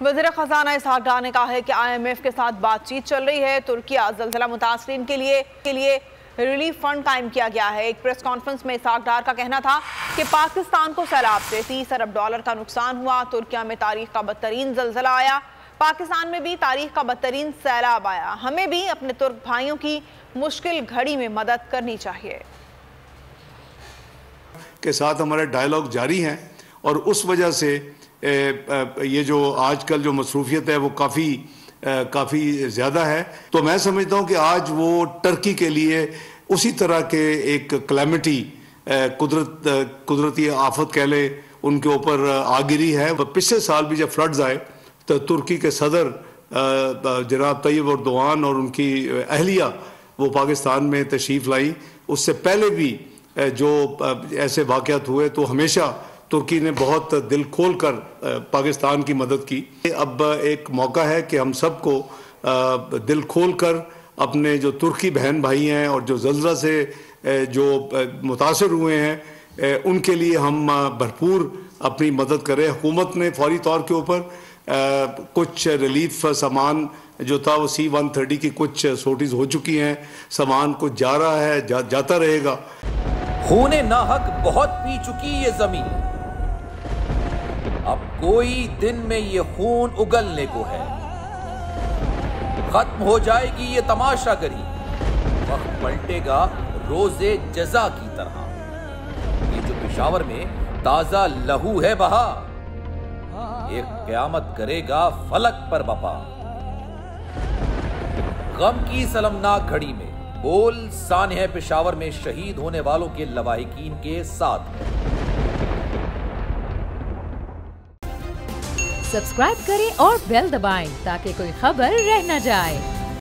वज़ीर ख़ज़ाना इसहाक डार ने कहा है कि IMF के साथ बातचीत चल रही है। तुर्किया ज़लज़ला मुतासरीन के लिए रिलीफ फंड कायम किया गया है। एक प्रेस कॉन्फ्रेंस में इसहाक डार का कहना था कि पाकिस्तान को सैलाब से 30 अरब डॉलर का नुकसान हुआ। तुर्किया में तारीख का बदतरीन ज़लज़ला आया, पाकिस्तान में भी तारीख का बदतरीन सैलाब आया। हमें भी अपने तुर्क भाइयों की मुश्किल घड़ी में मदद करनी चाहिए। के साथ हमारे डायलॉग जारी हैं और उस वजह से ये जो आजकल जो मसरूफियत है वो काफ़ी ज़्यादा है। तो मैं समझता हूँ कि आज वो टर्की के लिए उसी तरह के एक क्लैमिटी कुदरती आफत कह ले उनके ऊपर आ गिरी है। पिछले साल भी जब फ्लड्स आए तो तुर्की के सदर जनाब तैयब एर्दोगान और उनकी अहलिया वो पाकिस्तान में तशरीफ़ लाई। उससे पहले भी जो ऐसे वाक़यात हुए तो हमेशा तुर्की ने बहुत दिल खोल कर पाकिस्तान की मदद की। अब एक मौका है कि हम सबको दिल खोल कर अपने जो तुर्की बहन भाई हैं और जो ज़लज़ला से जो मुतासर हुए हैं उनके लिए हम भरपूर अपनी मदद करें। हुकूमत ने फौरी तौर के ऊपर कुछ रिलीफ सामान जो था वो C-130 की कुछ सोटीज हो चुकी हैं, सामान कुछ जा रहा है, जाता रहेगा। खूने नाहक बहुत पी चुकी ये जमीन, अब कोई दिन में ये खून उगलने को है। खत्म हो जाएगी ये तमाशागरी, वक्त पलटेगा रोजे जजा की तरह। ये जो पेशावर में ताजा लहू है बहा, एक क़यामत करेगा फलक पर बपा। गम की सलमनाक घड़ी में बोल सानह पेशावर में शहीद होने वालों के लवाहिकीन के साथ। सब्सक्राइब करें और बेल दबाएं ताकि कोई खबर रह न जाए।